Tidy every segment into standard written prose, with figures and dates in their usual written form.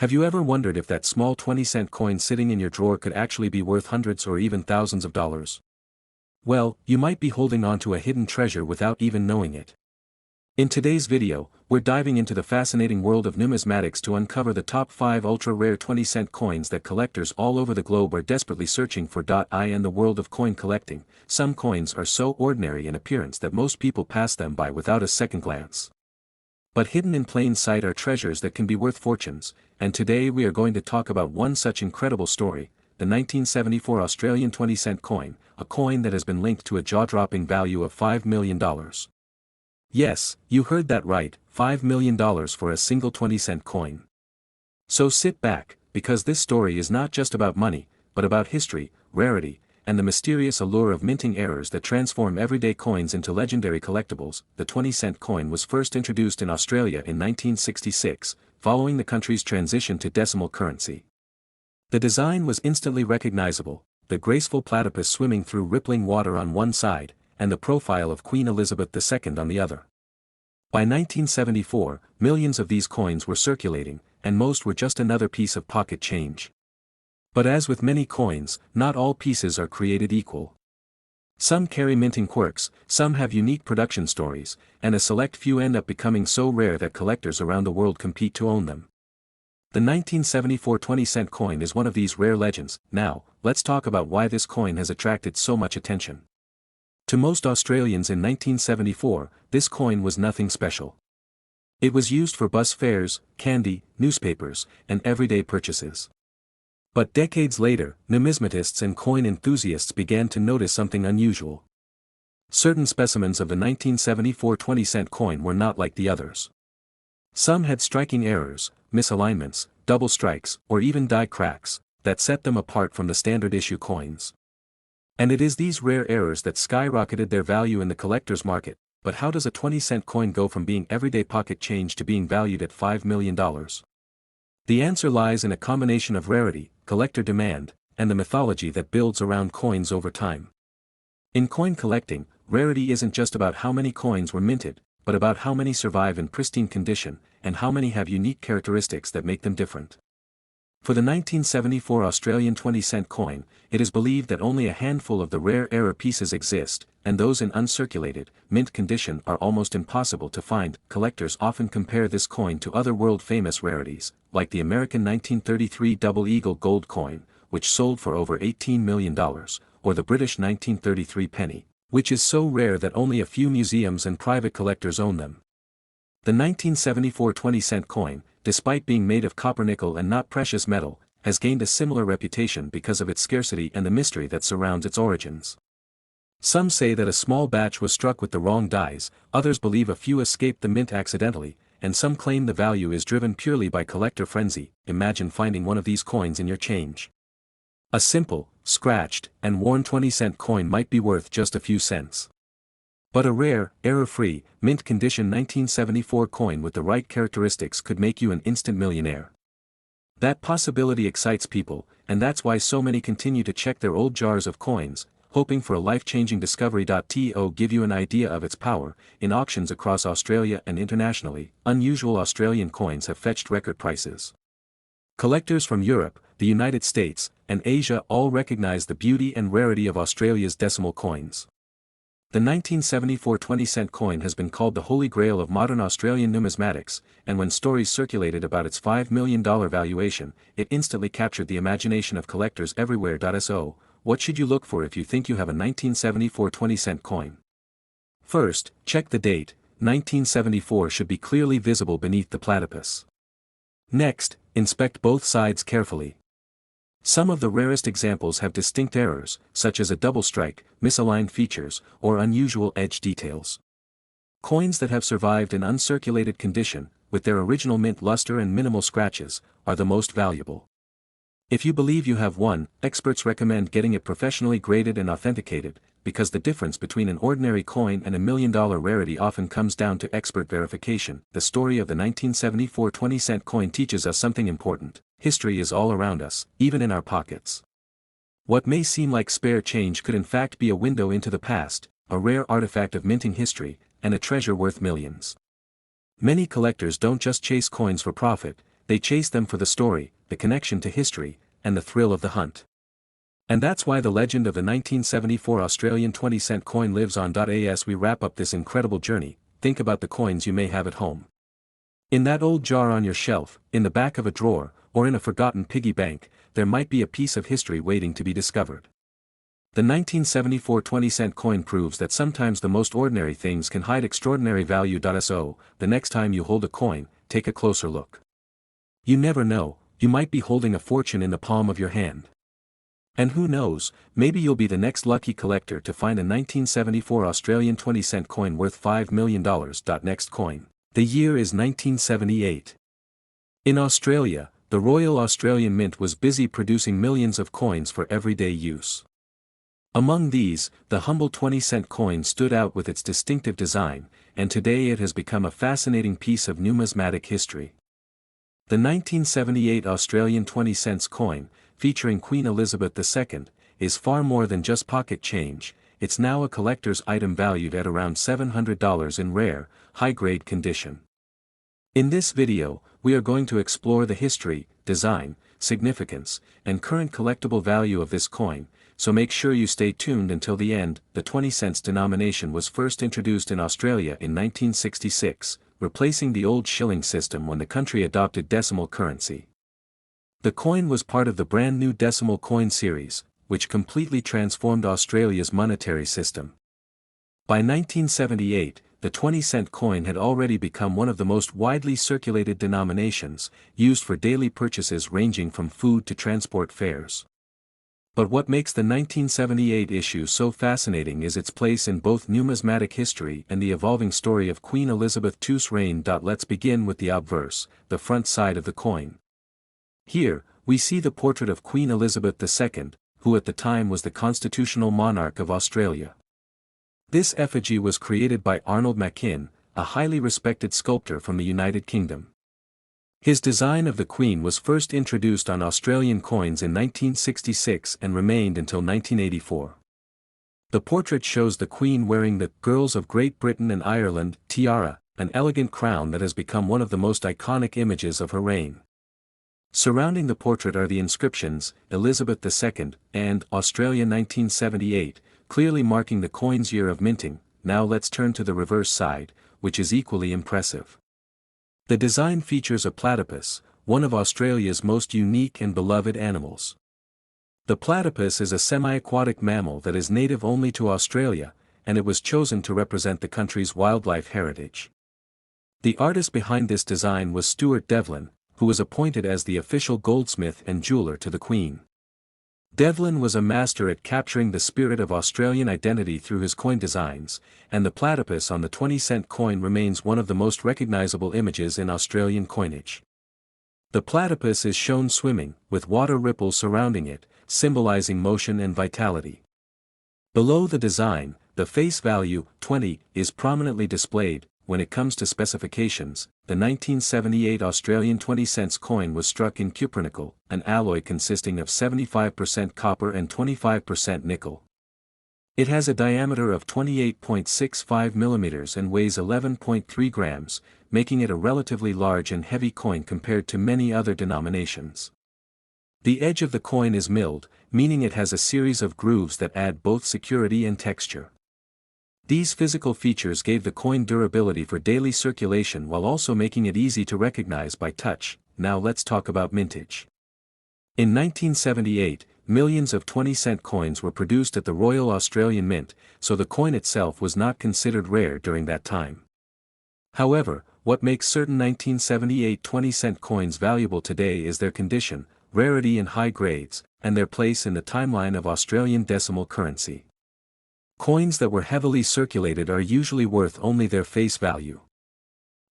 Have you ever wondered if that small 20-cent coin sitting in your drawer could actually be worth hundreds or even thousands of dollars? Well, you might be holding on to a hidden treasure without even knowing it. In today's video, we're diving into the fascinating world of numismatics to uncover the top 5 ultra-rare 20-cent coins that collectors all over the globe are desperately searching for. In the world of coin collecting, some coins are so ordinary in appearance that most people pass them by without a second glance. But hidden in plain sight are treasures that can be worth fortunes, and today we are going to talk about one such incredible story, the 1974 Australian 20-cent coin, a coin that has been linked to a jaw-dropping value of $5 million. Yes, you heard that right, $5 million for a single 20-cent coin. So sit back, because this story is not just about money, but about history, rarity, and the mysterious allure of minting errors that transform everyday coins into legendary collectibles. The 20-cent coin was first introduced in Australia in 1966, following the country's transition to decimal currency. The design was instantly recognizable, the graceful platypus swimming through rippling water on one side, and the profile of Queen Elizabeth II on the other. By 1974, millions of these coins were circulating, and most were just another piece of pocket change. But as with many coins, not all pieces are created equal. Some carry minting quirks, some have unique production stories, and a select few end up becoming so rare that collectors around the world compete to own them. The 1974 20-cent coin is one of these rare legends. Now, let's talk about why this coin has attracted so much attention. To most Australians in 1974, this coin was nothing special. It was used for bus fares, candy, newspapers, and everyday purchases. But decades later, numismatists and coin enthusiasts began to notice something unusual. Certain specimens of the 1974 20-cent coin were not like the others. Some had striking errors, misalignments, double strikes, or even die cracks, that set them apart from the standard issue coins. And it is these rare errors that skyrocketed their value in the collector's market. But how does a 20-cent coin go from being everyday pocket change to being valued at $5 million? The answer lies in a combination of rarity, collector demand, and the mythology that builds around coins over time. In coin collecting, rarity isn't just about how many coins were minted, but about how many survive in pristine condition, and how many have unique characteristics that make them different. For the 1974 Australian 20-cent coin, it is believed that only a handful of the rare error pieces exist, and those in uncirculated, mint condition are almost impossible to find. Collectors often compare this coin to other world-famous rarities, like the American 1933 Double Eagle gold coin, which sold for over $18 million, or the British 1933 penny, which is so rare that only a few museums and private collectors own them. The 1974 20-cent coin, despite being made of copper nickel and not precious metal, has gained a similar reputation because of its scarcity and the mystery that surrounds its origins. Some say that a small batch was struck with the wrong dies, others believe a few escaped the mint accidentally, and some claim the value is driven purely by collector frenzy. Imagine finding one of these coins in your change. A simple, scratched, and worn 20-cent coin might be worth just a few cents. But a rare, error-free, mint condition 1974 coin with the right characteristics could make you an instant millionaire. That possibility excites people, and that's why so many continue to check their old jars of coins, hoping for a life-changing discovery. To give you an idea of its power, in auctions across Australia and internationally, unusual Australian coins have fetched record prices. Collectors from Europe, the United States, and Asia all recognize the beauty and rarity of Australia's decimal coins. The 1974 20-cent coin has been called the holy grail of modern Australian numismatics, and when stories circulated about its $5 million valuation, it instantly captured the imagination of collectors everywhere. So, what should you look for if you think you have a 1974 20-cent coin? First, check the date. 1974 should be clearly visible beneath the platypus. Next, inspect both sides carefully. Some of the rarest examples have distinct errors, such as a double strike, misaligned features, or unusual edge details. Coins that have survived in uncirculated condition, with their original mint luster and minimal scratches, are the most valuable. If you believe you have one, experts recommend getting it professionally graded and authenticated, because the difference between an ordinary coin and a $1 million rarity often comes down to expert verification. The story of the 1974 20-cent coin teaches us something important. History is all around us, even in our pockets. What may seem like spare change could in fact be a window into the past, a rare artifact of minting history, and a treasure worth millions. Many collectors don't just chase coins for profit, they chase them for the story, the connection to history, and the thrill of the hunt. And that's why the legend of the 1974 Australian 20-cent coin lives on. As we wrap up this incredible journey, think about the coins you may have at home. In that old jar on your shelf, in the back of a drawer, or in a forgotten piggy bank, there might be a piece of history waiting to be discovered. The 1974 20-cent coin proves that sometimes the most ordinary things can hide extraordinary value. So, the next time you hold a coin, take a closer look. You never know, you might be holding a fortune in the palm of your hand. And who knows, maybe you'll be the next lucky collector to find a 1974 Australian 20-cent coin worth $5 million. Next coin. The year is 1978. In Australia, the Royal Australian Mint was busy producing millions of coins for everyday use. Among these, the humble 20-cent coin stood out with its distinctive design, and today it has become a fascinating piece of numismatic history. The 1978 Australian 20-cent coin, featuring Queen Elizabeth II, is far more than just pocket change. It's now a collector's item valued at around $700 in rare, high-grade condition. In this video, we are going to explore the history, design, significance, and current collectible value of this coin, so make sure you stay tuned until the end. The 20 cents denomination was first introduced in Australia in 1966, replacing the old shilling system when the country adopted decimal currency. The coin was part of the brand new decimal coin series, which completely transformed Australia's monetary system. By 1978, the 20-cent coin had already become one of the most widely circulated denominations, used for daily purchases ranging from food to transport fares. But what makes the 1978 issue so fascinating is its place in both numismatic history and the evolving story of Queen Elizabeth II's reign. Let's begin with the obverse, the front side of the coin. Here, we see the portrait of Queen Elizabeth II, who at the time was the constitutional monarch of Australia. This effigy was created by Arnold Machin, a highly respected sculptor from the United Kingdom. His design of the Queen was first introduced on Australian coins in 1966 and remained until 1984. The portrait shows the Queen wearing the Girls of Great Britain and Ireland tiara, an elegant crown that has become one of the most iconic images of her reign. Surrounding the portrait are the inscriptions, Elizabeth II, and Australia 1978, clearly marking the coin's year of minting. Now let's turn to the reverse side, which is equally impressive. The design features a platypus, one of Australia's most unique and beloved animals. The platypus is a semi-aquatic mammal that is native only to Australia, and it was chosen to represent the country's wildlife heritage. The artist behind this design was Stuart Devlin, who was appointed as the official goldsmith and jeweler to the Queen. Devlin was a master at capturing the spirit of Australian identity through his coin designs, and the platypus on the 20-cent coin remains one of the most recognizable images in Australian coinage. The platypus is shown swimming, with water ripples surrounding it, symbolizing motion and vitality. Below the design, the face value, 20, is prominently displayed. When it comes to specifications, the 1978 Australian 20-cent coin was struck in cupronickel, an alloy consisting of 75% copper and 25% nickel. It has a diameter of 28.65 mm and weighs 11.3 grams, making it a relatively large and heavy coin compared to many other denominations. The edge of the coin is milled, meaning it has a series of grooves that add both security and texture. These physical features gave the coin durability for daily circulation while also making it easy to recognize by touch. Now let's talk about mintage. In 1978, millions of 20-cent coins were produced at the Royal Australian Mint, so the coin itself was not considered rare during that time. However, what makes certain 1978 20-cent coins valuable today is their condition, rarity and high grades, and their place in the timeline of Australian decimal currency. Coins that were heavily circulated are usually worth only their face value.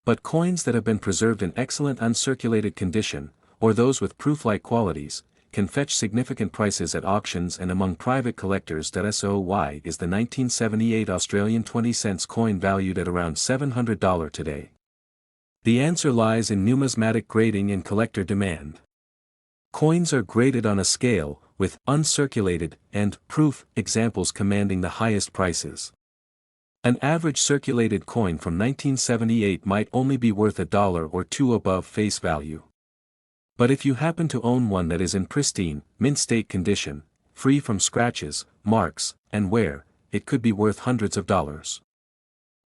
But coins that have been preserved in excellent uncirculated condition, or those with proof-like qualities, can fetch significant prices at auctions and among private collectors. So why is the 1978 Australian 20-cent coin valued at around $700 today? The answer lies in numismatic grading and collector demand. Coins are graded on a scale, with uncirculated and proof examples commanding the highest prices. An average circulated coin from 1978 might only be worth $1 or $2 above face value. But if you happen to own one that is in pristine, mint state condition, free from scratches, marks, and wear, it could be worth hundreds of dollars.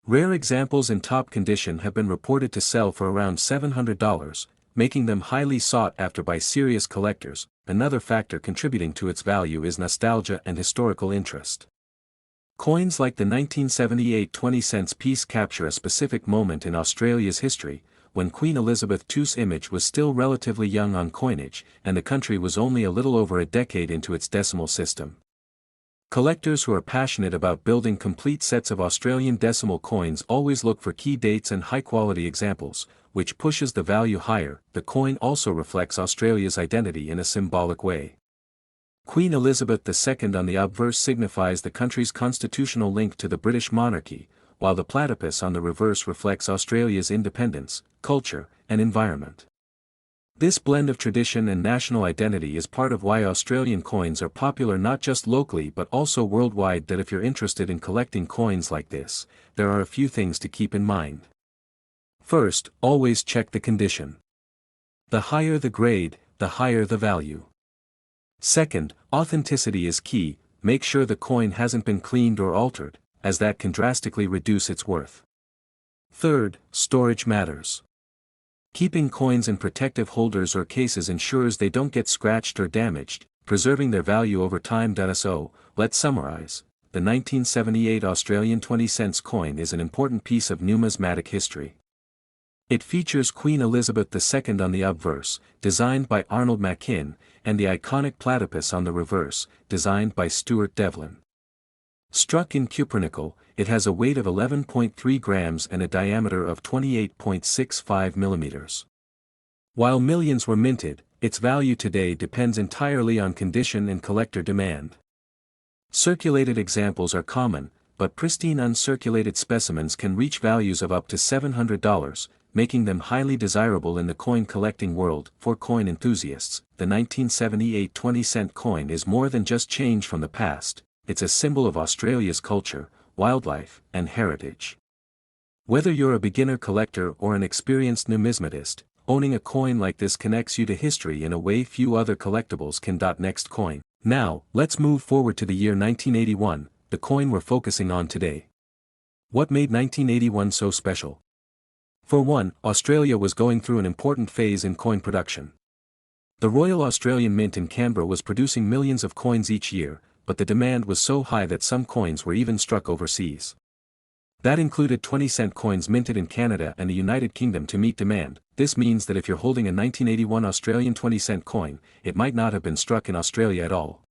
Rare examples in top condition have been reported to sell for around $700, making them highly sought after by serious collectors. Another factor contributing to its value is nostalgia and historical interest. Coins like the 1978 20-cent piece capture a specific moment in Australia's history, when Queen Elizabeth II's image was still relatively young on coinage, and the country was only a little over a decade into its decimal system. Collectors who are passionate about building complete sets of Australian decimal coins always look for key dates and high-quality examples, which pushes the value higher. The coin also reflects Australia's identity in a symbolic way. Queen Elizabeth II on the obverse signifies the country's constitutional link to the British monarchy, while the platypus on the reverse reflects Australia's independence, culture, and environment. This blend of tradition and national identity is part of why Australian coins are popular not just locally but also worldwide. That if you're interested in collecting coins like this, there are a few things to keep in mind. First, always check the condition. The higher the grade, the higher the value. Second, authenticity is key. Make sure the coin hasn't been cleaned or altered, as that can drastically reduce its worth. Third, storage matters. Keeping coins in protective holders or cases ensures they don't get scratched or damaged, preserving their value over time. So, let's summarize. The 1978 Australian 20-cent coin is an important piece of numismatic history. It features Queen Elizabeth II on the obverse, designed by Arnold Machin, and the iconic platypus on the reverse, designed by Stuart Devlin. Struck in cupronickel, it has a weight of 11.3 grams and a diameter of 28.65 millimeters. While millions were minted, its value today depends entirely on condition and collector demand. Circulated examples are common, but pristine uncirculated specimens can reach values of up to $700, making them highly desirable in the coin collecting world. For coin enthusiasts, the 1978 20-cent coin is more than just change from the past. It's a symbol of Australia's culture, wildlife, and heritage. Whether you're a beginner collector or an experienced numismatist, owning a coin like this connects you to history in a way few other collectibles can. Next coin. Now, let's move forward to the year 1981, the coin we're focusing on today. What made 1981 so special? For one, Australia was going through an important phase in coin production. The Royal Australian Mint in Canberra was producing millions of coins each year, but the demand was so high that some coins were even struck overseas. That included 20-cent coins minted in Canada and the United Kingdom to meet demand. This means that if you're holding a 1981 Australian 20-cent coin, it might not have been struck in Australia at all.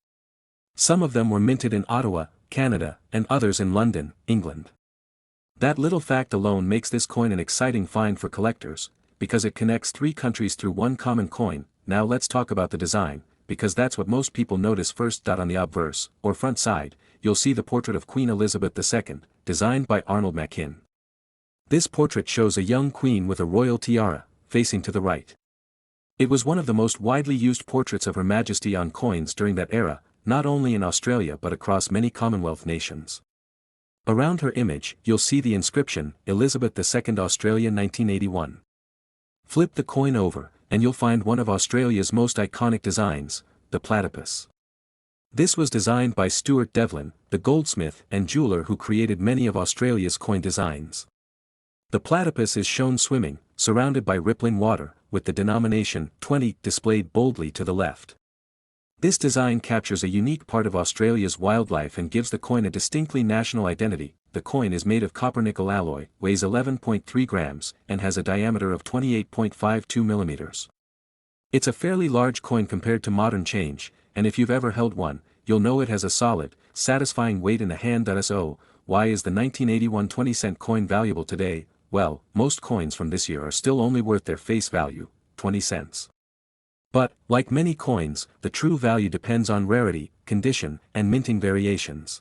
Some of them were minted in Ottawa, Canada, and others in London, England. That little fact alone makes this coin an exciting find for collectors, because it connects three countries through one common coin. Now let's talk about the design, because that's what most people notice first. On the obverse, or front side, you'll see the portrait of Queen Elizabeth II, designed by Arnold Machin. This portrait shows a young queen with a royal tiara, facing to the right. It was one of the most widely used portraits of Her Majesty on coins during that era, not only in Australia but across many Commonwealth nations. Around her image, you'll see the inscription, Elizabeth II Australia 1981. Flip the coin over, and you'll find one of Australia's most iconic designs, the platypus. This was designed by Stuart Devlin, the goldsmith and jeweler who created many of Australia's coin designs. The platypus is shown swimming, surrounded by rippling water, with the denomination 20 displayed boldly to the left. This design captures a unique part of Australia's wildlife and gives the coin a distinctly national identity. The coin is made of copper-nickel alloy, weighs 11.3 grams, and has a diameter of 28.52 millimeters. It's a fairly large coin compared to modern change, and if you've ever held one, you'll know it has a solid, satisfying weight in the hand. So, why is the 1981 20-cent coin valuable today? Well, most coins from this year are still only worth their face value, 20 cents. But, like many coins, the true value depends on rarity, condition, and minting variations.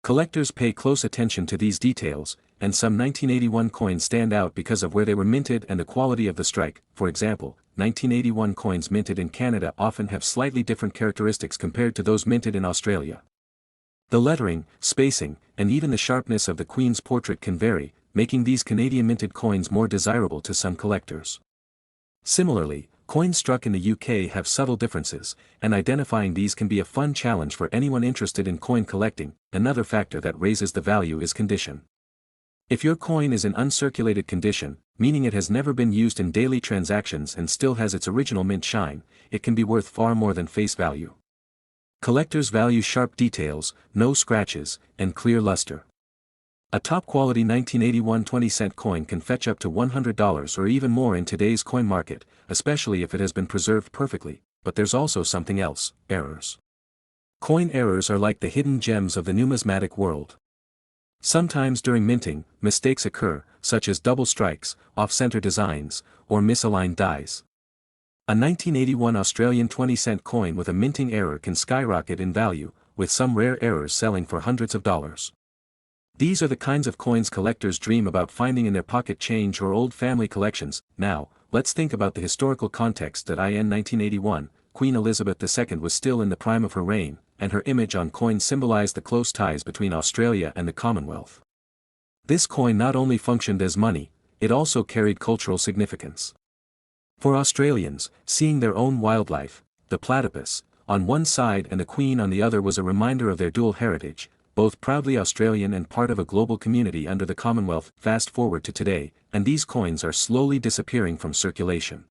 Collectors pay close attention to these details, and some 1981 coins stand out because of where they were minted and the quality of the strike. For example, 1981 coins minted in Canada often have slightly different characteristics compared to those minted in Australia. The lettering, spacing, and even the sharpness of the Queen's portrait can vary, making these Canadian minted coins more desirable to some collectors. Similarly, Coins struck in the UK have subtle differences, and identifying these can be a fun challenge for anyone interested in coin collecting. Another factor that raises the value is condition. If your coin is in uncirculated condition, meaning it has never been used in daily transactions and still has its original mint shine, it can be worth far more than face value. Collectors value sharp details, no scratches, and clear luster. A top-quality 1981 20-cent coin can fetch up to $100 or even more in today's coin market, especially if it has been preserved perfectly, but there's also something else: errors. Coin errors are like the hidden gems of the numismatic world. Sometimes during minting, mistakes occur, such as double strikes, off-center designs, or misaligned dies. A 1981 Australian 20-cent coin with a minting error can skyrocket in value, with some rare errors selling for hundreds of dollars. These are the kinds of coins collectors dream about finding in their pocket change or old family collections. Now, let's think about the historical context that in 1981, Queen Elizabeth II was still in the prime of her reign, and her image on coins symbolized the close ties between Australia and the Commonwealth. This coin not only functioned as money, it also carried cultural significance. For Australians, seeing their own wildlife, the platypus, on one side and the Queen on the other was a reminder of their dual heritage, both proudly Australian and part of a global community under the Commonwealth. Fast forward to today, and these coins are slowly disappearing from circulation.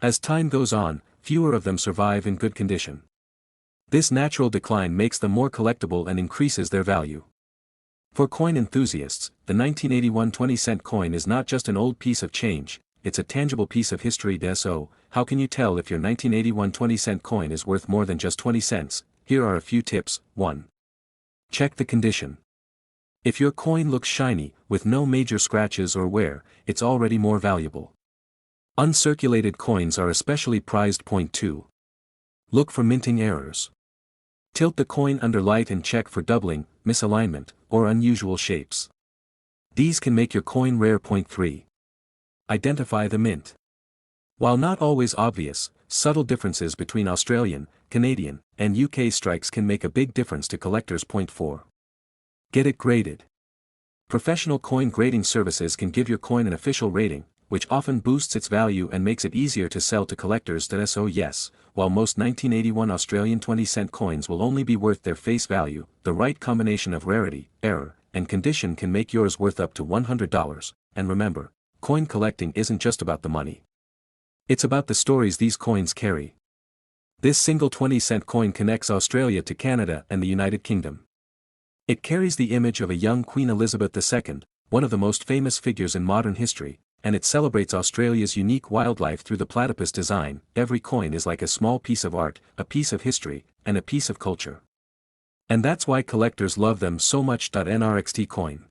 As time goes on, fewer of them survive in good condition. This natural decline makes them more collectible and increases their value. For coin enthusiasts, the 1981 20-cent coin is not just an old piece of change, it's a tangible piece of history. So, how can you tell if your 1981 20-cent coin is worth more than just 20 cents? Here are a few tips. 1. Check the condition. If your coin looks shiny, with no major scratches or wear, it's already more valuable. Uncirculated coins are especially prized. 2. Look for minting errors. Tilt the coin under light and check for doubling, misalignment, or unusual shapes. These can make your coin rare. 3. Identify the mint. While not always obvious, subtle differences between Australian, Canadian, and UK strikes can make a big difference to collectors. 4. Get it graded. Professional coin grading services can give your coin an official rating, which often boosts its value and makes it easier to sell to collectors. So yes, while most 1981 Australian 20-cent coins will only be worth their face value, the right combination of rarity, error, and condition can make yours worth up to $100. And remember, coin collecting isn't just about the money. It's about the stories these coins carry. This single 20-cent coin connects Australia to Canada and the United Kingdom. It carries the image of a young Queen Elizabeth II, one of the most famous figures in modern history, and it celebrates Australia's unique wildlife through the platypus design. Every coin is like a small piece of art, a piece of history, and a piece of culture. And that's why collectors love them so much. Nrxt coin.